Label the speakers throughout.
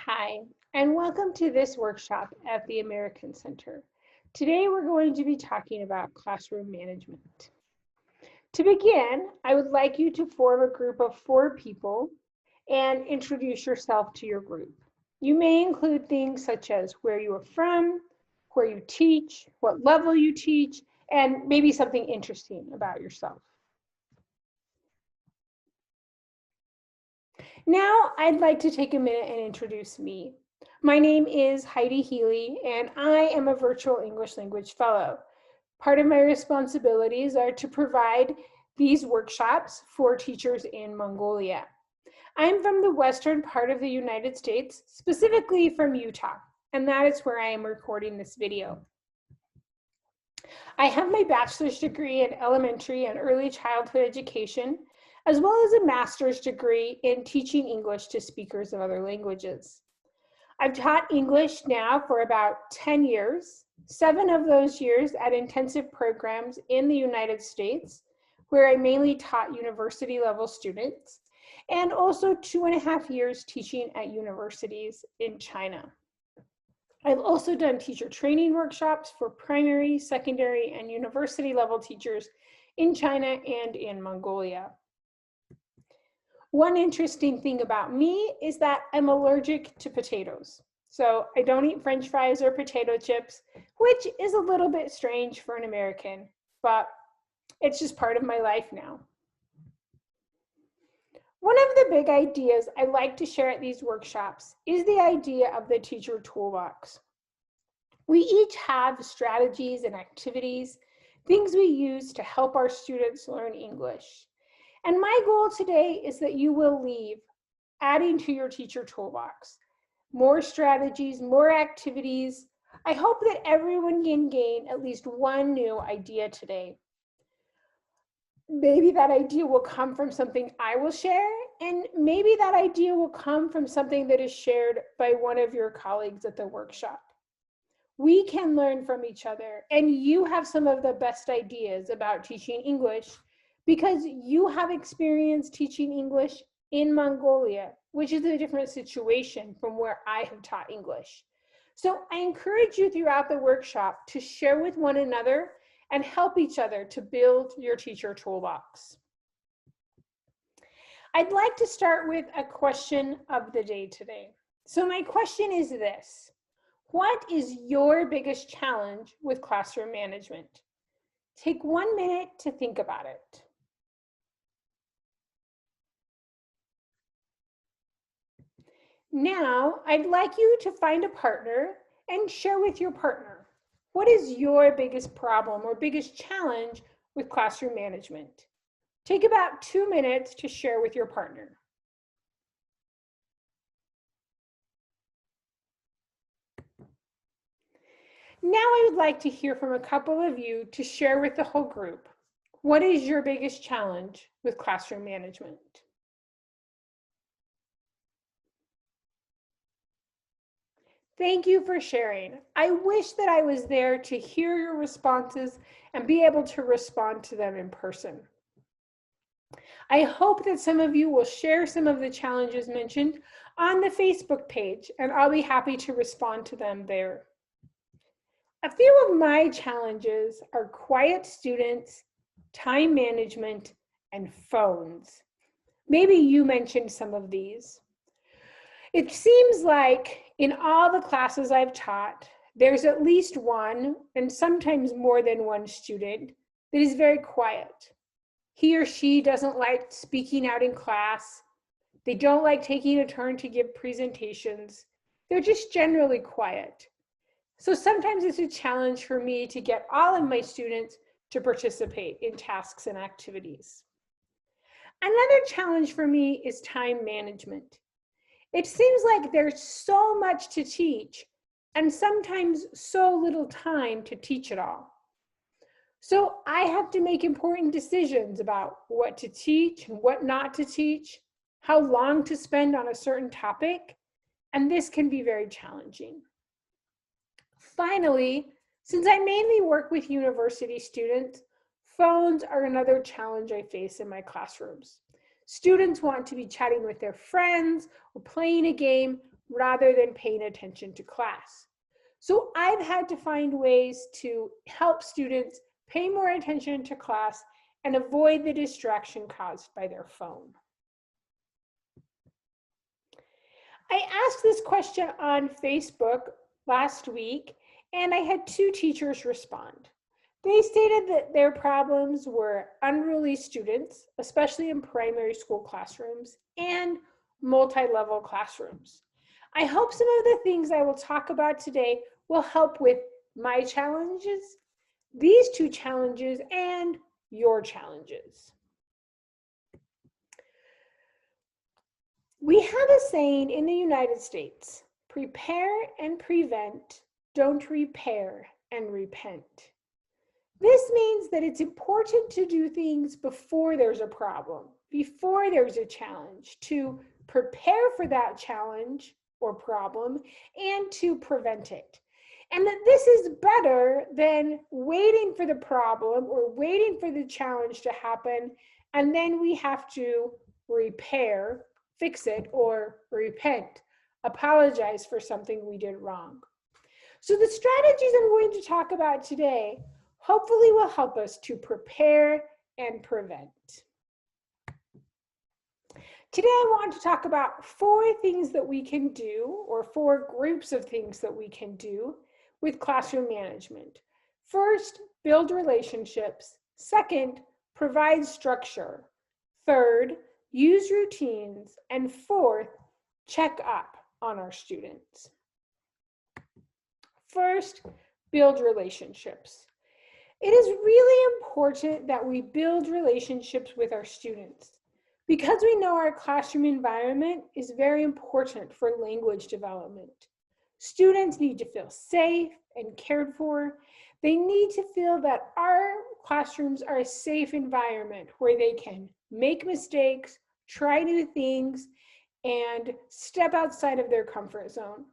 Speaker 1: Hi, and welcome to this workshop at the American Center. Today we're going to be talking about classroom management. To begin, I would like you to form a group of 4 people and introduce yourself to your group. You may include things such as where you are from, where you teach, what level you teach, and maybe something interesting about yourself. Now, I'd like to take a minute and introduce me. My name is Heidi Healy, and I am a virtual English language fellow. Part of my responsibilities are to provide these workshops for teachers in Mongolia. I'm from the western part of the United States, specifically from Utah, and that is where I am recording this video. I have my bachelor's degree in elementary and early childhood education, as well as a master's degree in teaching English to speakers of other languages. I've taught English now for about 10 years, 7 of those years at intensive programs in the United States, where I mainly taught university level students, and also 2.5 years teaching at universities in China. I've also done teacher training workshops for primary, secondary, and university level teachers in China and in Mongolia. One interesting thing about me is that I'm allergic to potatoes. So I don't eat French fries or potato chips, which is a little bit strange for an American, but it's just part of my life now. One of the big ideas I like to share at these workshops is the idea of the teacher toolbox. We each have strategies and activities, things we use to help our students learn English. And my goal today is that you will leave adding to your teacher toolbox. More strategies, more activities. I hope that everyone can gain at least one new idea today. Maybe that idea will come from something I will share, and maybe that idea will come from something that is shared by one of your colleagues at the workshop. We can learn from each other, and you have some of the best ideas about teaching English because you have experience teaching English in Mongolia, which is a different situation from where I have taught English. So I encourage you throughout the workshop to share with one another and help each other to build your teacher toolbox. I'd like to start with a question of the day today. So my question is this: what is your biggest challenge with classroom management? Take 1 minute to think about it. Now, I'd like you to find a partner and share with your partner. What is your biggest problem or biggest challenge with classroom management? Take about 2 minutes to share with your partner. Now I would like to hear from a couple of you to share with the whole group. What is your biggest challenge with classroom management? Thank you for sharing. I wish that I was there to hear your responses and be able to respond to them in person. I hope that some of you will share some of the challenges mentioned on the Facebook page, and I'll be happy to respond to them there. A few of my challenges are quiet students, time management, and phones. Maybe you mentioned some of these. It seems like in all the classes I've taught, there's at least one, and sometimes more than one student, that is very quiet. He or she doesn't like speaking out in class. They don't like taking a turn to give presentations. They're just generally quiet. So sometimes it's a challenge for me to get all of my students to participate in tasks and activities. Another challenge for me is time management. It seems like there's so much to teach and sometimes so little time to teach it all. So I have to make important decisions about what to teach and what not to teach, how long to spend on a certain topic, and this can be very challenging. Finally, since I mainly work with university students, phones are another challenge I face in my classrooms. Students want to be chatting with their friends or playing a game rather than paying attention to class. So I've had to find ways to help students pay more attention to class and avoid the distraction caused by their phone. I asked this question on Facebook last week, and I had 2 teachers respond. They stated that their problems were unruly students, especially in primary school classrooms, and multi-level classrooms. I hope some of the things I will talk about today will help with my challenges, these 2 challenges, and your challenges. We have a saying in the United States, prepare and prevent, don't repair and repent. This means that it's important to do things before there's a problem, before there's a challenge, to prepare for that challenge or problem and to prevent it. And that this is better than waiting for the problem or waiting for the challenge to happen, and then we have to repair, fix it, or repent, apologize for something we did wrong. So the strategies I'm going to talk about today hopefully will help us to prepare and prevent. Today I want to talk about 4 things that we can do, or 4 groups of things that we can do with classroom management. First, build relationships. Second, provide structure. Third, use routines. And fourth, check up on our students. First, build relationships. It is really important that we build relationships with our students because we know our classroom environment is very important for language development. Students need to feel safe and cared for. They need to feel that our classrooms are a safe environment where they can make mistakes, try new things, and step outside of their comfort zone.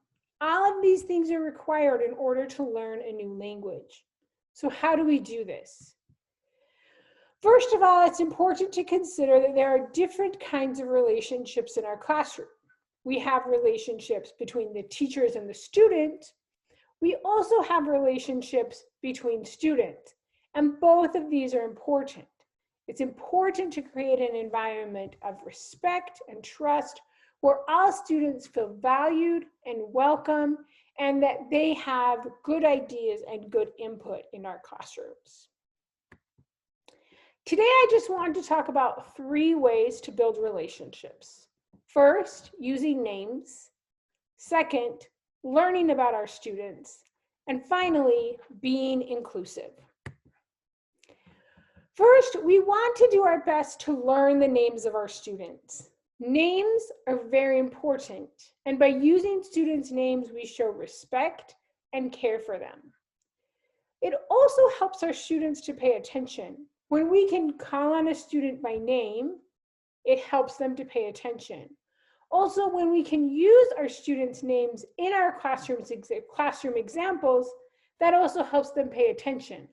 Speaker 1: All of these things are required in order to learn a new language. So how do we do this? First of all, it's important to consider that there are different kinds of relationships in our classroom. We have relationships between the teachers and the student. We also have relationships between students, and both of these are important. It's important to create an environment of respect and trust where all students feel valued and welcome and that they have good ideas and good input in our classrooms. Today, I just want to talk about 3 ways to build relationships. First, using names. Second, learning about our students. And finally, being inclusive. First, we want to do our best to learn the names of our students. Names are very important, and by using students' names, we show respect and care for them. It also helps our students to pay attention. When we can call on a student by name, it helps them to pay attention. Also, when we can use our students' names in our classroom examples, that also helps them pay attention.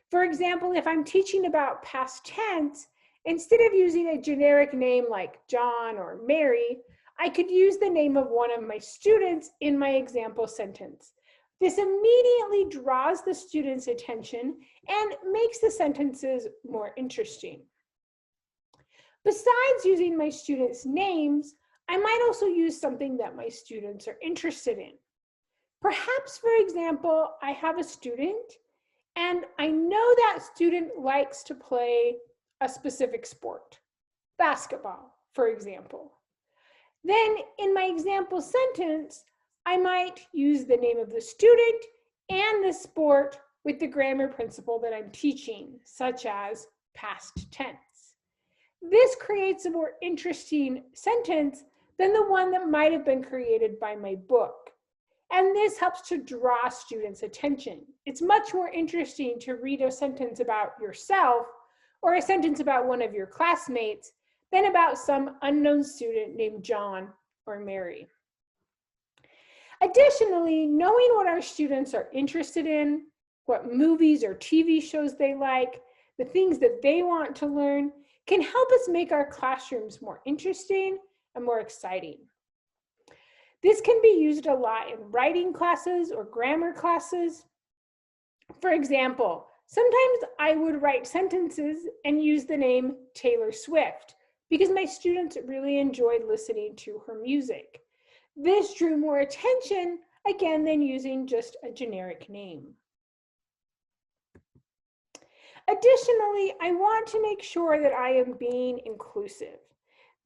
Speaker 1: For example, if I'm teaching about past tense, instead of using a generic name like John or Mary, I could use the name of one of my students in my example sentence. This immediately draws the student's attention and makes the sentences more interesting. Besides using my students' names, I might also use something that my students are interested in. Perhaps, for example, I have a student and I know that student likes to play a specific sport, basketball, for example. Then in my example sentence, I might use the name of the student and the sport with the grammar principle that I'm teaching, such as past tense. This creates a more interesting sentence than the one that might have been created by my book. And this helps to draw students' attention. It's much more interesting to read a sentence about yourself or a sentence about one of your classmates than about some unknown student named John or Mary. Additionally, knowing what our students are interested in, what movies or TV shows they like, the things that they want to learn, can help us make our classrooms more interesting and more exciting. This can be used a lot in writing classes or grammar classes. For example, sometimes I would write sentences and use the name Taylor Swift because my students really enjoyed listening to her music. This drew more attention, again, than using just a generic name. Additionally, I want to make sure that I am being inclusive.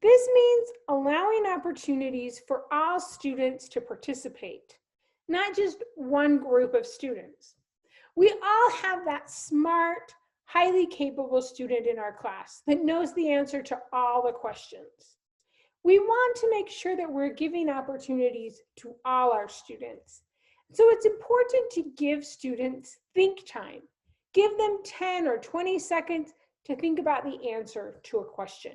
Speaker 1: This means allowing opportunities for all students to participate, not just one group of students. We all have that smart, highly capable student in our class that knows the answer to all the questions. We want to make sure that we're giving opportunities to all our students. So it's important to give students think time. Give them 10 or 20 seconds to think about the answer to a question.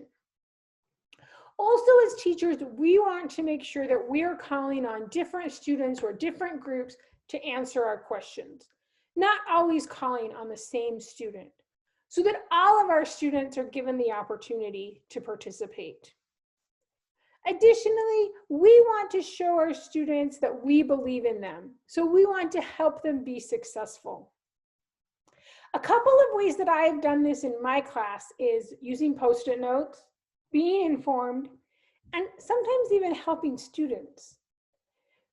Speaker 1: Also, as teachers, we want to make sure that we're calling on different students or different groups to answer our questions, not always calling on the same student, so that all of our students are given the opportunity to participate. Additionally, we want to show our students that we believe in them, so we want to help them be successful. A couple of ways that I have done this in my class is using Post-it notes, being informed, and sometimes even helping students.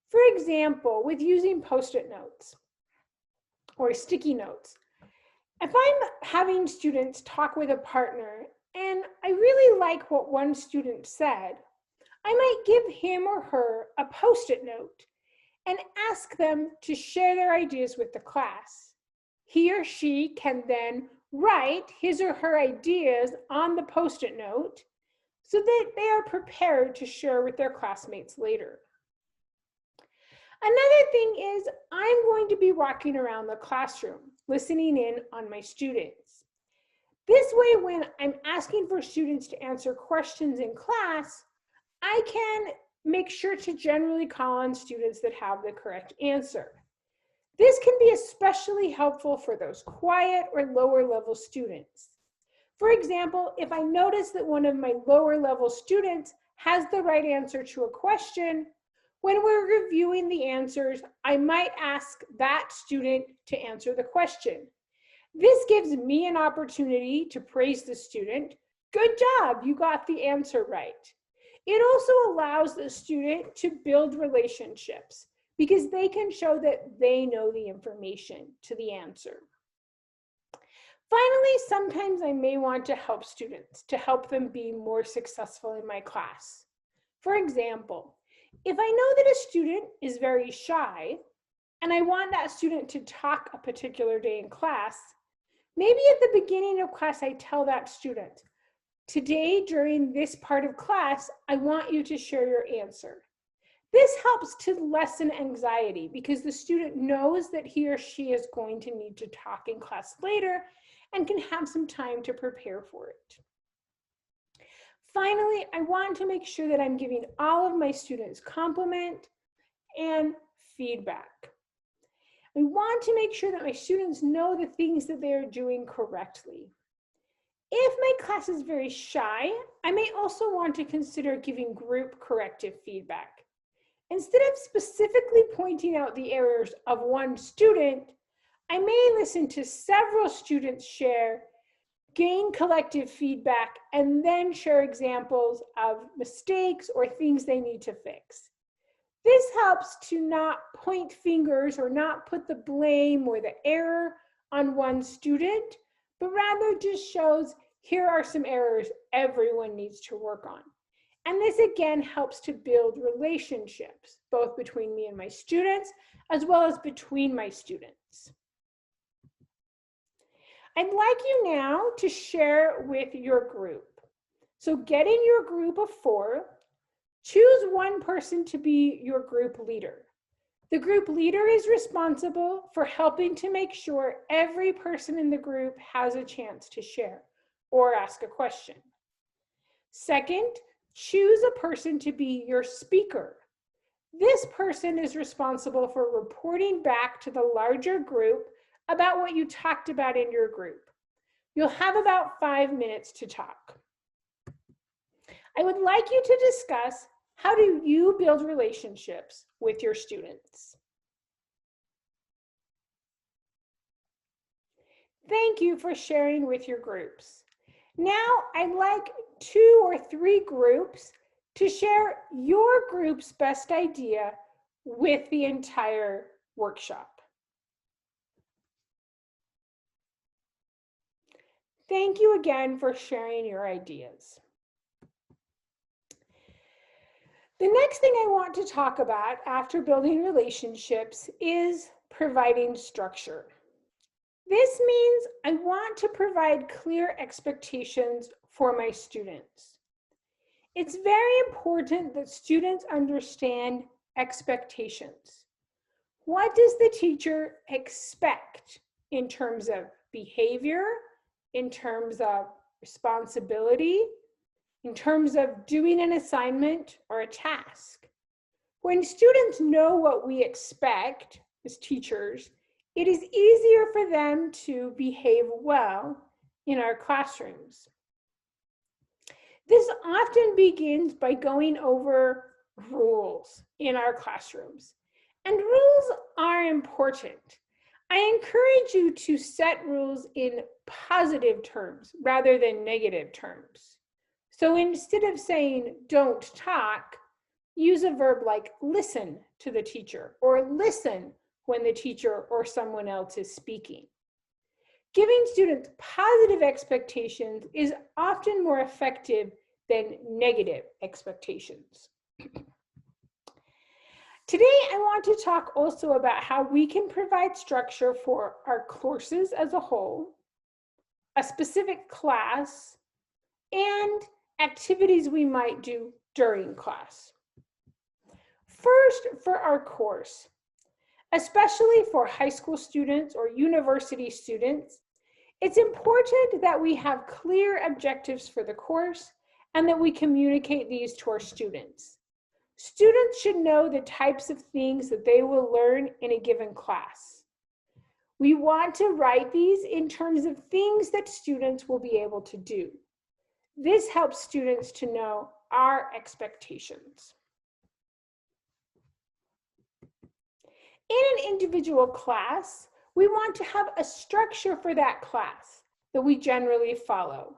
Speaker 1: For example, with using Post-it notes or sticky notes, if I'm having students talk with a partner and I really like what one student said, I might give him or her a Post-it note and ask them to share their ideas with the class. He or she can then write his or her ideas on the Post-it note so that they are prepared to share with their classmates later. Another thing is I'm going to be walking around the classroom, listening in on my students. This way, when I'm asking for students to answer questions in class, I can make sure to generally call on students that have the correct answer. This can be especially helpful for those quiet or lower level students. For example, if I notice that one of my lower level students has the right answer to a question, when we're reviewing the answers, I might ask that student to answer the question. This gives me an opportunity to praise the student. Good job, you got the answer right. It also allows the student to build relationships because they can show that they know the information to the answer. Finally, sometimes I may want to help students to help them be more successful in my class. For example, if I know that a student is very shy and I want that student to talk a particular day in class, maybe at the beginning of class I tell that student, today during this part of class, I want you to share your answer. This helps to lessen anxiety because the student knows that he or she is going to need to talk in class later and can have some time to prepare for it. Finally, I want to make sure that I'm giving all of my students compliment and feedback. I want to make sure that my students know the things that they are doing correctly. If my class is very shy, I may also want to consider giving group corrective feedback. Instead of specifically pointing out the errors of one student, I may listen to several students share, gain collective feedback, and then share examples of mistakes or things they need to fix. This helps to not point fingers or not put the blame or the error on one student, but rather just shows here are some errors everyone needs to work on. And this again helps to build relationships, both between me and my students, as well as between my students. I'd like you now to share with your group. So get in your group of 4, choose one person to be your group leader. The group leader is responsible for helping to make sure every person in the group has a chance to share or ask a question. Second, choose a person to be your speaker. This person is responsible for reporting back to the larger group about what you talked about in your group. You'll have about 5 minutes to talk. I would like you to discuss How do you build relationships with your students? Thank you for sharing with your groups. Now, I'd like 2 or 3 groups to share your group's best idea with the entire workshop. Thank you again for sharing your ideas. The next thing I want to talk about after building relationships is providing structure. This means I want to provide clear expectations for my students. It's very important that students understand expectations. What does the teacher expect in terms of behavior, in terms of responsibility, in terms of doing an assignment or a task? When students know what we expect as teachers, it is easier for them to behave well in our classrooms. This often begins by going over rules in our classrooms. And rules are important. I encourage you to set rules in positive terms rather than negative terms. So instead of saying don't talk, use a verb like listen to the teacher or listen when the teacher or someone else is speaking. Giving students positive expectations is often more effective than negative expectations. Today, I want to talk also about how we can provide structure for our courses as a whole, a specific class, and activities we might do during class. First, for our course, especially for high school students or university students, it's important that we have clear objectives for the course and that we communicate these to our students. Students should know the types of things that they will learn in a given class. We want to write these in terms of things that students will be able to do. This helps students to know our expectations. In an individual class, we want to have a structure for that class that we generally follow.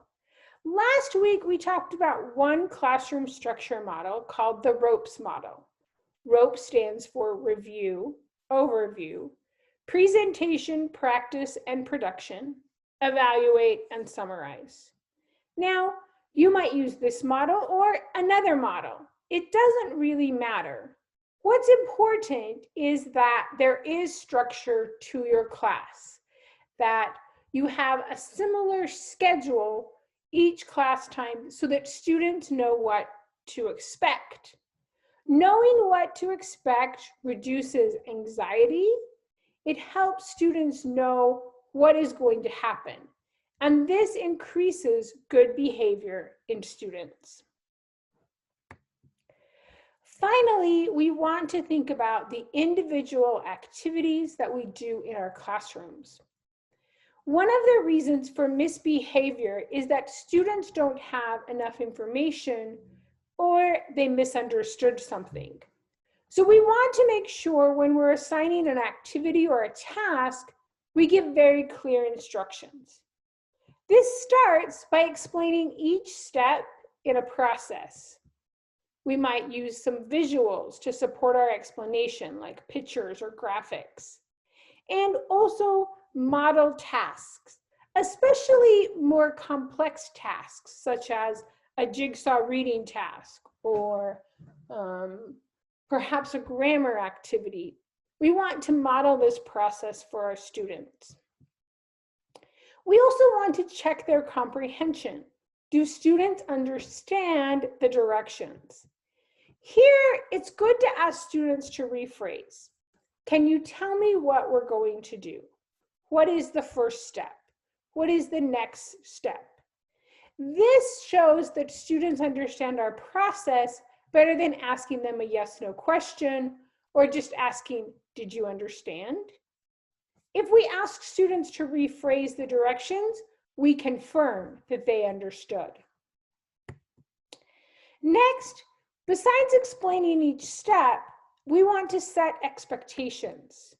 Speaker 1: Last week, we talked about one classroom structure model called the ROPES model. ROPE stands for review, overview, presentation, practice, and production, evaluate, and summarize. Now, you might use this model or another model. It doesn't really matter. What's important is that there is structure to your class, that you have a similar schedule each class time so that students know what to expect. Knowing what to expect reduces anxiety. It helps students know what is going to happen. And this increases good behavior in students. Finally, we want to think about the individual activities that we do in our classrooms. One of the reasons for misbehavior is that students don't have enough information or they misunderstood something. So we want to make sure when we're assigning an activity or a task, we give very clear instructions. This starts by explaining each step in a process. We might use some visuals to support our explanation, like pictures or graphics. And also model tasks, especially more complex tasks, such as a jigsaw reading task or perhaps a grammar activity. We want to model this process for our students. We also want to check their comprehension. Do students understand the directions? Here, it's good to ask students to rephrase. Can you tell me what we're going to do? What is the first step? What is the next step? This shows that students understand our process better than asking them a yes/no question or just asking, did you understand? If we ask students to rephrase the directions, we confirm that they understood. Next, Besides explaining each step, we want to set expectations.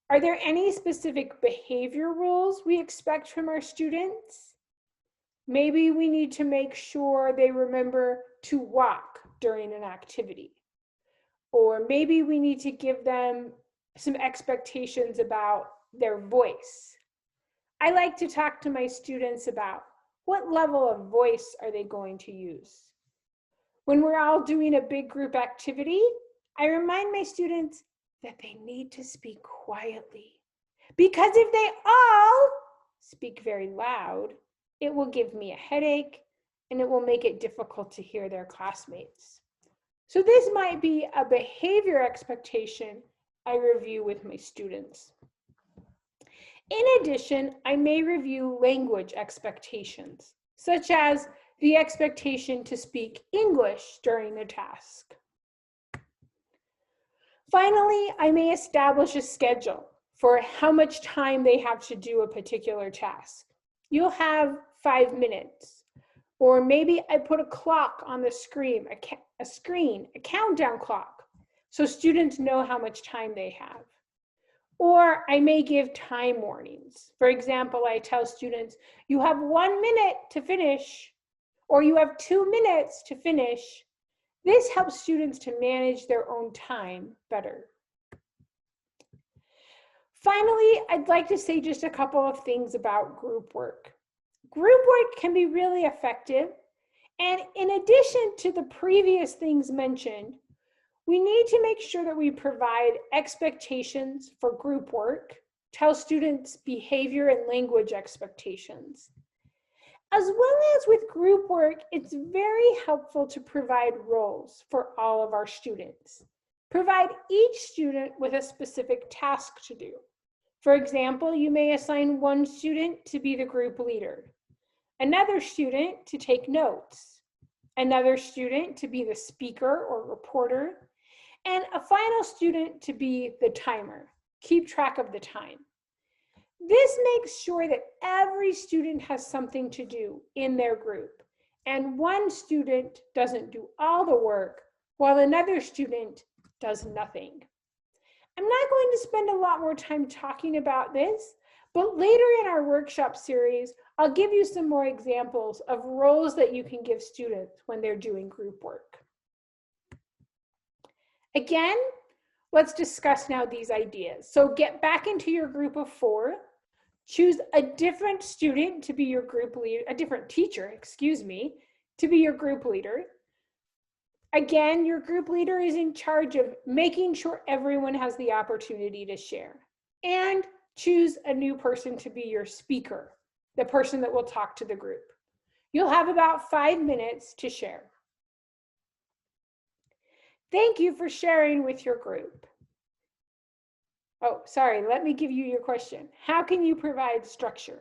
Speaker 1: Are there any specific behavior rules we expect from our students? Maybe we need to make sure they remember to walk during an activity. Or maybe we need to give them some expectations about their voice. I like to talk to my students about what level of voice are they going to use. When we're all doing a big group activity, I remind my students that they need to speak quietly. Because if they all speak very loud, it will give me a headache and it will make it difficult to hear their classmates. So this might be a behavior expectation I review with my students. In addition, I may review language expectations, such as the expectation to speak English during the task. Finally, I may establish a schedule for how much time they have to do a particular task. You'll have 5 minutes, or maybe I put a clock on the screen, a countdown clock, so students know how much time they have. Or I may give time warnings. For example, I tell students, you have 1 minute to finish, or you have 2 minutes to finish. This helps students to manage their own time better. Finally, I'd like to say just a couple of things about group work. Group work can be really effective, and in addition to the previous things mentioned, we need to make sure that we provide expectations for group work, tell students behavior and language expectations. As well as with group work, it's very helpful to provide roles for all of our students. Provide each student with a specific task to do. For example, you may assign one student to be the group leader, another student to take notes, another student to be the speaker or reporter, and a final student to be the timer. Keep track of the time. This makes sure that every student has something to do in their group, and one student doesn't do all the work while another student does nothing. I'm not going to spend a lot more time talking about this, but later in our workshop series, I'll give you some more examples of roles that you can give students when they're doing group work. Again, let's discuss now these ideas. So get back into your group of 4. Choose a different student to be your group leader, a different teacher, excuse me, to be your group leader. Again, your group leader is in charge of making sure everyone has the opportunity to share. And choose a new person to be your speaker, the person that will talk to the group. You'll have about 5 minutes to share. Thank you for sharing with your group. Oh, sorry, let me give you your question. How can you provide structure?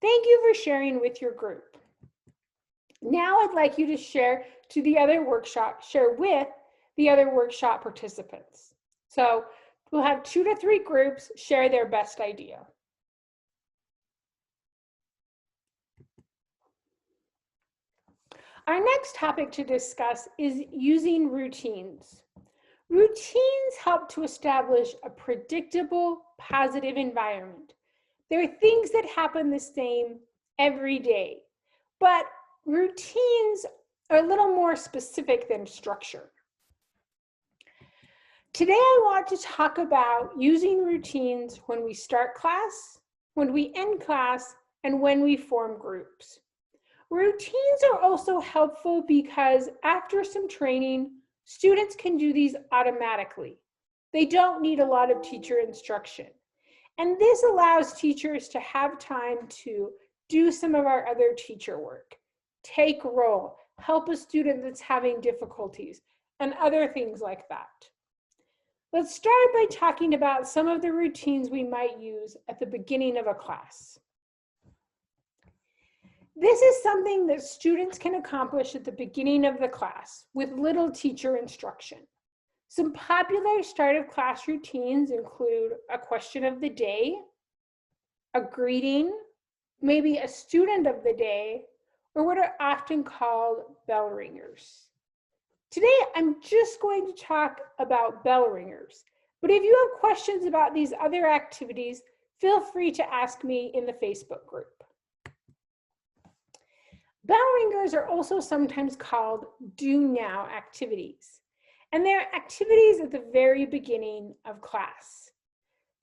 Speaker 1: Thank you for sharing with your group. Now I'd like you to share with the other workshop participants. So we'll have 2 to 3 groups share their best idea. Our next topic to discuss is using routines. Routines help to establish a predictable, positive environment. There are things that happen the same every day, but routines are a little more specific than structure. Today, I want to talk about using routines when we start class, when we end class, and when we form groups. Routines are also helpful because after some training, students can do these automatically. They don't need a lot of teacher instruction. And this allows teachers to have time to do some of our other teacher work, take role, help a student that's having difficulties, and other things like that. Let's start by talking about some of the routines we might use at the beginning of a class. This is something that students can accomplish at the beginning of the class with little teacher instruction. Some popular start of class routines include a question of the day, a greeting, maybe a student of the day, or what are often called bell ringers. Today, I'm just going to talk about bell ringers, but if you have questions about these other activities, feel free to ask me in the Facebook group. Bell ringers are also sometimes called do now activities, and they're activities at the very beginning of class.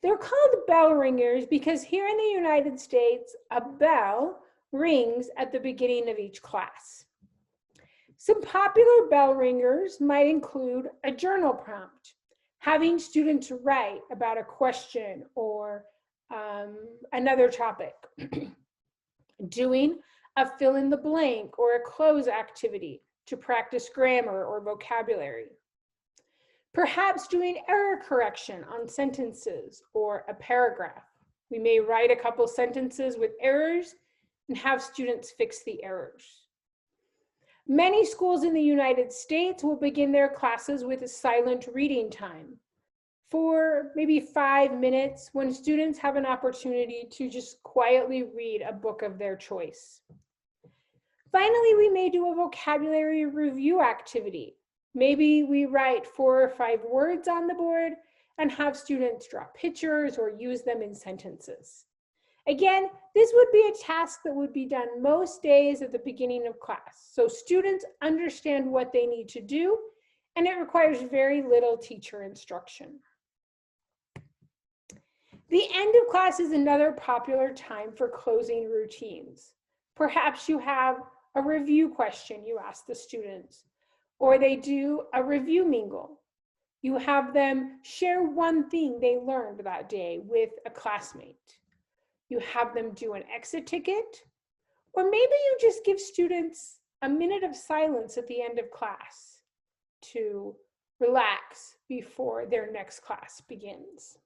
Speaker 1: They're called bell ringers because here in the United States, a bell rings at the beginning of each class. Some popular bell ringers might include a journal prompt, having students write about a question or another topic, doing a fill in the blank or a cloze activity to practice grammar or vocabulary. Perhaps doing error correction on sentences or a paragraph. We may write a couple sentences with errors and have students fix the errors. Many schools in the United States will begin their classes with a silent reading time for maybe 5 minutes when students have an opportunity to just quietly read a book of their choice. Finally, we may do a vocabulary review activity. Maybe we write 4 or 5 words on the board and have students draw pictures or use them in sentences. Again, this would be a task that would be done most days at the beginning of class, so students understand what they need to do, and it requires very little teacher instruction. The end of class is another popular time for closing routines. Perhaps you have a review question you ask the students, or they do a review mingle. You have them share one thing they learned that day with a classmate. You have them do an exit ticket, or maybe you just give students a minute of silence at the end of class to relax before their next class begins.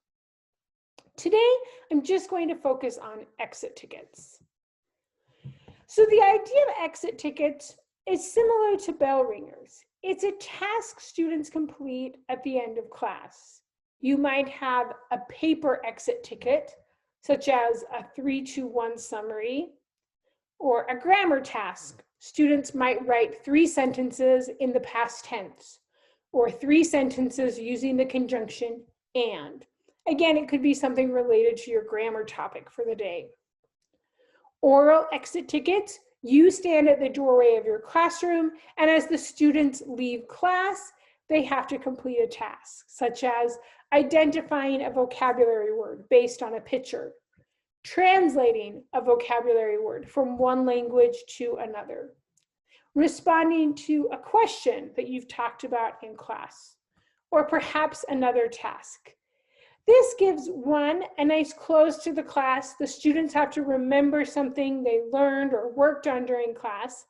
Speaker 1: Today, I'm just going to focus on exit tickets. So the idea of exit tickets is similar to bell ringers. It's a task students complete at the end of class. You might have a paper exit ticket, such as a 3-2-1 summary, or a grammar task. Students might write 3 sentences in the past tense, or 3 sentences using the conjunction and. Again, it could be something related to your grammar topic for the day. Oral exit tickets, you stand at the doorway of your classroom, and as the students leave class, they have to complete a task, such as identifying a vocabulary word based on a picture, translating a vocabulary word from one language to another, responding to a question that you've talked about in class, or perhaps another task. This gives one, a nice close to the class. The students have to remember something they learned or worked on during class.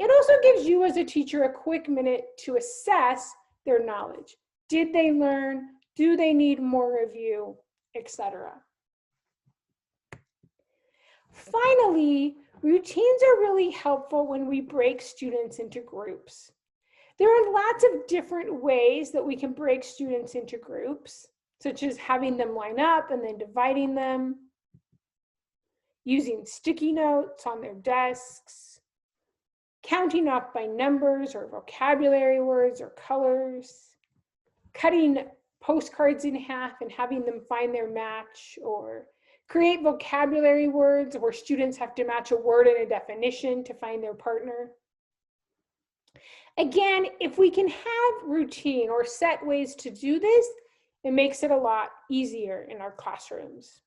Speaker 1: It also gives you as a teacher a quick minute to assess their knowledge. Did they learn? Do they need more review, etc. Finally, routines are really helpful when we break students into groups. There are lots of different ways that we can break students into groups, such as having them line up and then dividing them, using sticky notes on their desks, counting off by numbers or vocabulary words or colors, cutting postcards in half and having them find their match, or create vocabulary words where students have to match a word and a definition to find their partner. Again, if we can have routine or set ways to do this, it makes it a lot easier in our classrooms.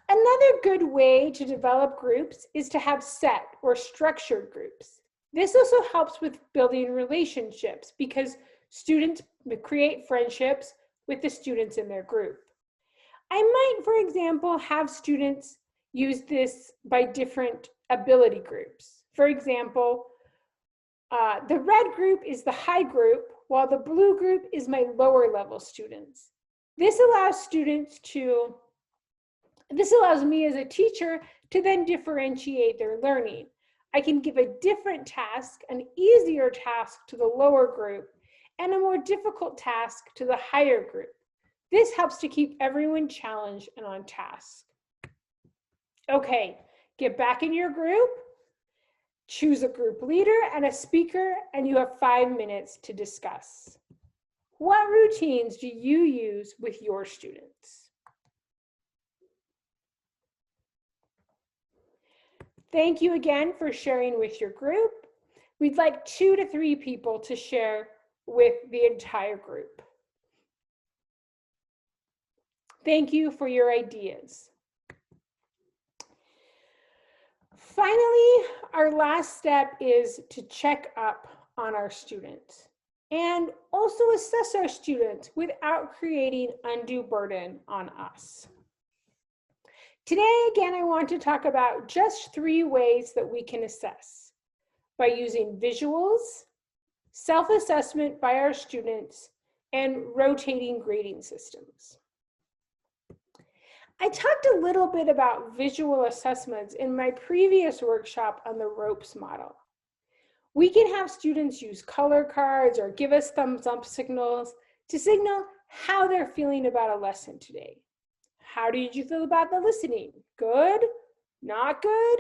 Speaker 1: Another good way to develop groups is to have set or structured groups. This also helps with building relationships because students create friendships with the students in their group. I might, for example, have students use this by different ability groups. For example, the red group is the high group, while the blue group is my lower level students. This allows me as a teacher to then differentiate their learning. I can give a different task, an easier task to the lower group, and a more difficult task to the higher group. This helps to keep everyone challenged and on task. Okay, Get back in your group, choose a group leader and a speaker, and you have 5 minutes to discuss. What routines do you use with your students? Thank you again for sharing with your group. We'd like 2 to 3 people to share with the entire group. Thank you for your ideas. Finally, our last step is to check up on our students and also assess our students without creating undue burden on us. Today, again, I want to talk about just 3 ways that we can assess: by using visuals, self-assessment by our students, and rotating grading systems. I talked a little bit about visual assessments in my previous workshop on the ropes model. We can have students use color cards or give us thumbs up signals to signal how they're feeling about a lesson today. How did you feel about the listening? Good? Not good?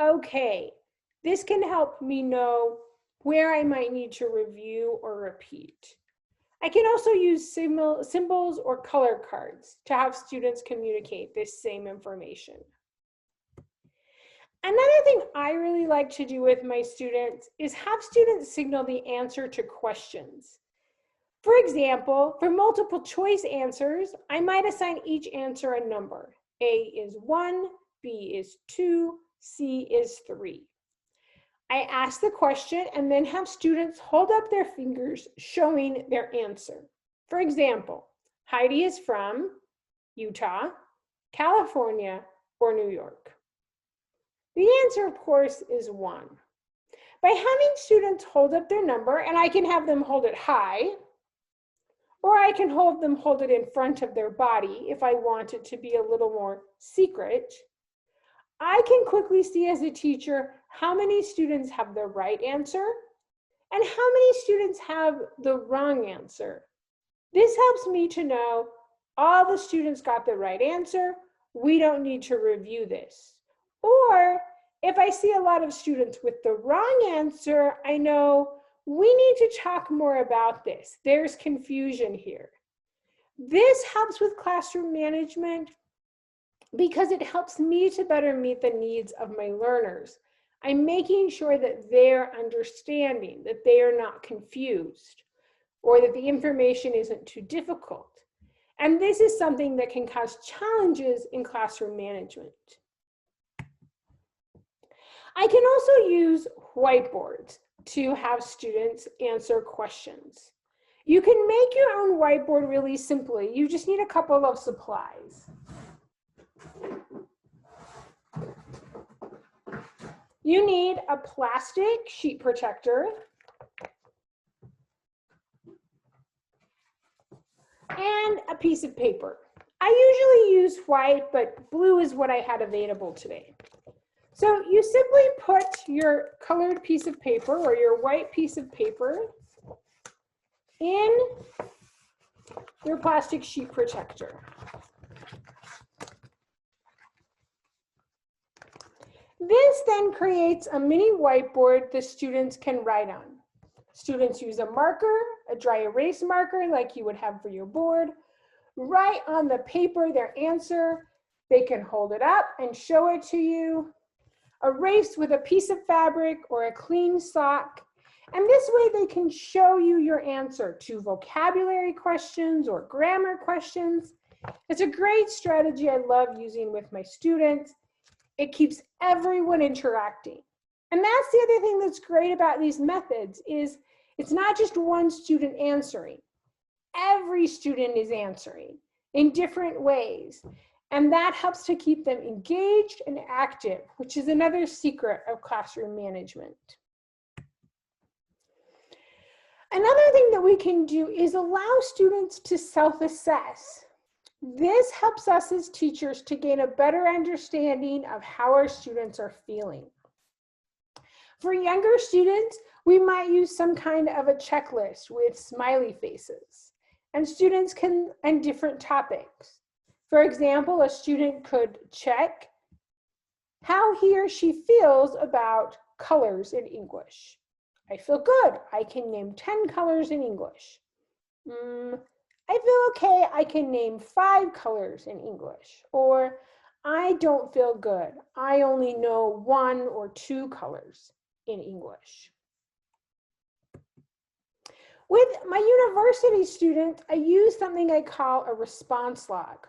Speaker 1: Okay. This can help me know where I might need to review or repeat. I can also use symbols or color cards to have students communicate this same information. Another thing I really like to do with my students is have students signal the answer to questions. For example, for multiple choice answers, I might assign each answer a number. A is 1, B is 2, C is 3. I ask the question and then have students hold up their fingers showing their answer. For example, Heidi is from Utah, California, or New York. The answer, of course, is 1. By having students hold up their number, and I can have them hold it high, or I can hold it in front of their body if I want it to be a little more secret, I can quickly see as a teacher how many students have the right answer and how many students have the wrong answer. This helps me to know all the students got the right answer. We don't need to review this. Or if I see a lot of students with the wrong answer, I know we need to talk more about this. There's confusion here. This helps with classroom management because it helps me to better meet the needs of my learners. I'm making sure that they're understanding, that they are not confused, or that the information isn't too difficult. And this is something that can cause challenges in classroom management. I can also use whiteboards to have students answer questions. You can make your own whiteboard really simply. You just need a couple of supplies. You need a plastic sheet protector and a piece of paper. I usually use white, but blue is what I had available today. So you simply put your colored piece of paper or your white piece of paper in your plastic sheet protector. This then creates a mini whiteboard the students can write on. Students use a marker, a dry erase marker like you would have for your board, write on the paper their answer. They can hold it up and show it to you. Erase with a piece of fabric or a clean sock. And this way they can show you your answer to vocabulary questions or grammar questions. It's a great strategy I love using with my students. It keeps everyone interacting. And that's the other thing that's great about these methods is it's not just one student answering. Every student is answering in different ways. And that helps to keep them engaged and active, which is another secret of classroom management. Another thing that we can do is allow students to self-assess. This helps us as teachers to gain a better understanding of how our students are feeling. For younger students, we might use some kind of a checklist with smiley faces, and students can, and different topics. For example, a student could check how he or she feels about colors in English. I feel good. I can name 10 colors in English. I feel okay. I can name 5 colors in English. Or I don't feel good. I only know 1 or 2 colors in English. With my university students, I use something I call a response log.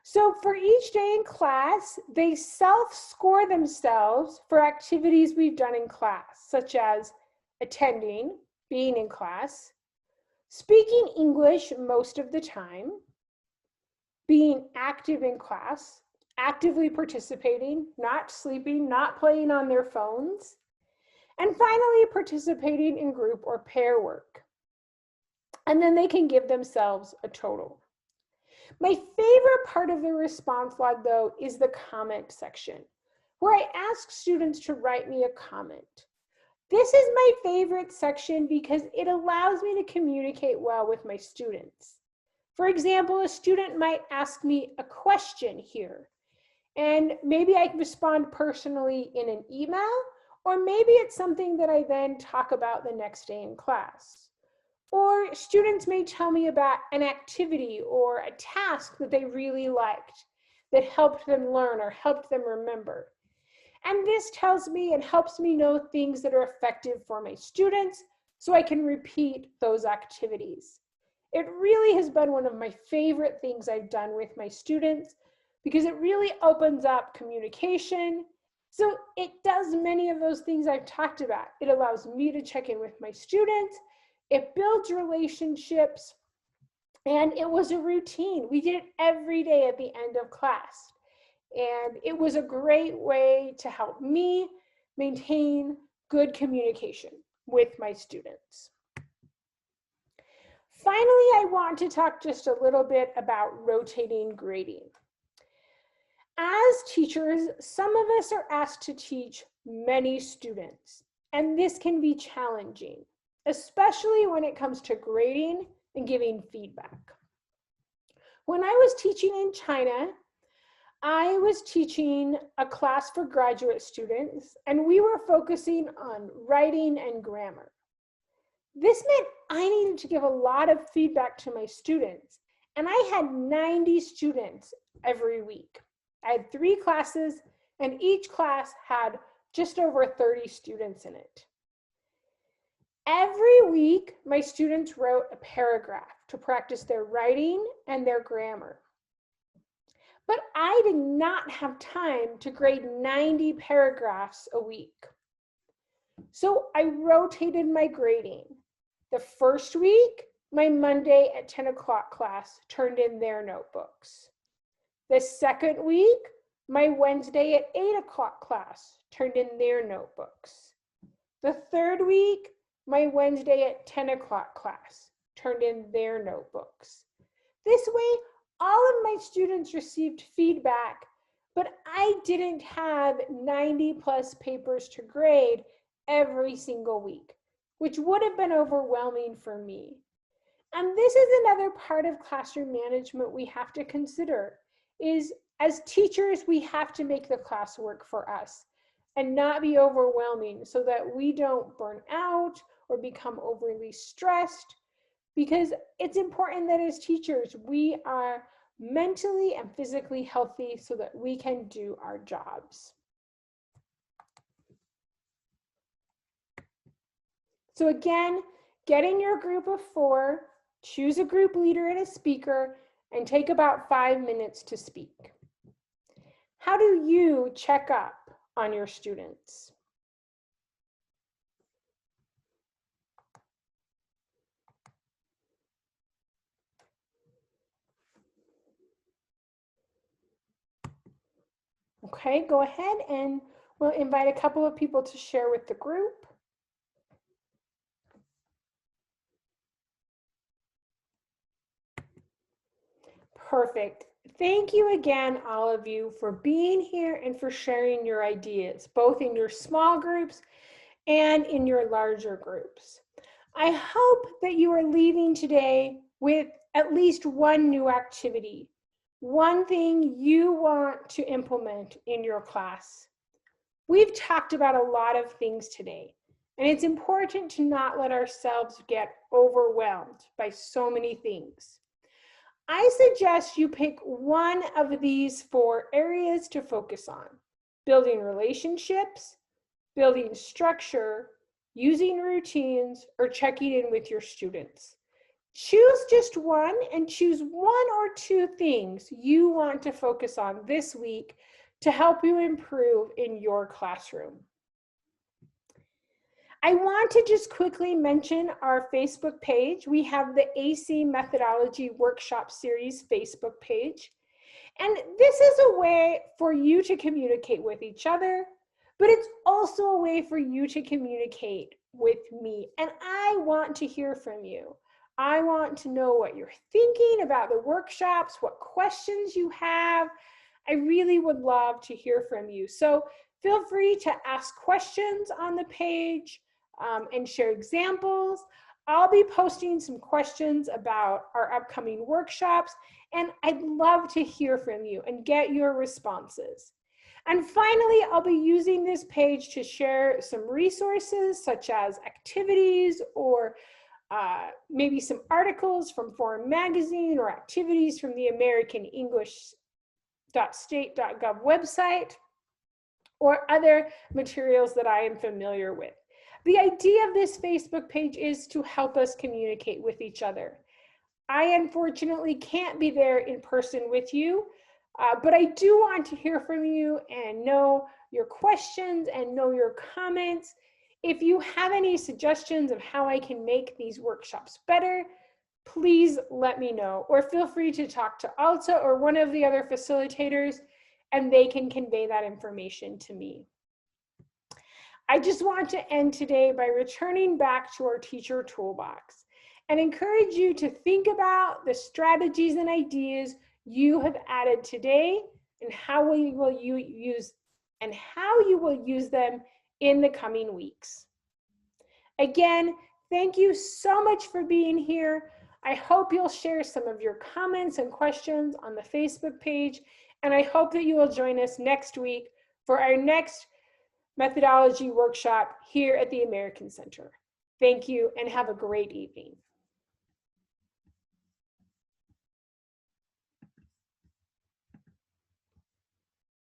Speaker 1: So for each day in class, they self-score themselves for activities we've done in class, such as attending, being in class, speaking English most of the time, being active in class, actively participating, not sleeping, not playing on their phones, and finally participating in group or pair work. And then they can give themselves a total. My favorite part of the response log, though, is the comment section, where I ask students to write me a comment. This is my favorite section because it allows me to communicate well with my students. For example, a student might ask me a question here, and maybe I respond personally in an email, or maybe it's something that I then talk about the next day in class. Or students may tell me about an activity or a task that they really liked that helped them learn or helped them remember. And this tells me and helps me know things that are effective for my students so I can repeat those activities. It really has been one of my favorite things I've done with my students because it really opens up communication. So it does many of those things I've talked about. It allows me to check in with my students. It builds relationships, and it was a routine. We did it every day at the end of class. And it was a great way to help me maintain good communication with my students. Finally, I want to talk just a little bit about rotating grading. As teachers, some of us are asked to teach many students, and this can be challenging, especially when it comes to grading and giving feedback. When I was teaching in China, I was teaching a class for graduate students, and we were focusing on writing and grammar. This meant I needed to give a lot of feedback to my students, and I had 90 students every week. I had 3 classes, and each class had just over 30 students in it. Every week, my students wrote a paragraph to practice their writing and their grammar. But I did not have time to grade 90 paragraphs a week. So I rotated my grading. The first week, my Monday at 10 o'clock class turned in their notebooks. The second week, my Wednesday at 8 o'clock class turned in their notebooks. The third week, my Wednesday at 10 o'clock class turned in their notebooks. This way, all of my students received feedback, but I didn't have 90 plus papers to grade every single week, which would have been overwhelming for me. And this is another part of classroom management we have to consider, is as teachers, we have to make the class work for us and not be overwhelming so that we don't burn out or become overly stressed, because it's important that as teachers, we are mentally and physically healthy so that we can do our jobs. So again, get in your group of 4, choose a group leader and a speaker, and take about 5 minutes to speak. How do you check up on your students? Okay, go ahead and we'll invite a couple of people to share with the group. Perfect. Thank you again, all of you, for being here and for sharing your ideas, both in your small groups and in your larger groups. I hope that you are leaving today with at least one new activity one thing you want to implement in your class. We've talked about a lot of things today, and it's important to not let ourselves get overwhelmed by so many things. I suggest you pick one of these 4 areas to focus on: building relationships, building structure, using routines, or checking in with your students. Choose just one and choose 1 or 2 things you want to focus on this week to help you improve in your classroom. I want to just quickly mention our Facebook page. We have the AC Methodology Workshop Series Facebook page. And this is a way for you to communicate with each other, but it's also a way for you to communicate with me. And I want to hear from you. I want to know what you're thinking about the workshops, what questions you have. I really would love to hear from you. So feel free to ask questions on the page and share examples. I'll be posting some questions about our upcoming workshops, and I'd love to hear from you and get your responses. And finally, I'll be using this page to share some resources such as activities or maybe some articles from Foreign Magazine or activities from the American English.state.gov website or other materials that I am familiar with. The idea of this Facebook page is to help us communicate with each other. I unfortunately can't be there in person with you, but I do want to hear from you and know your questions and know your comments. If you have any suggestions of how I can make these workshops better, please let me know, or feel free to talk to Alta or one of the other facilitators, and they can convey that information to me. I just want to end today by returning back to our teacher toolbox and encourage you to think about the strategies and ideas you have added today and how you will use them in the coming weeks. Again, thank you so much for being here. I hope you'll share some of your comments and questions on the Facebook page, and I hope that you will join us next week for our next methodology workshop here at the American Center. Thank you and have a great evening.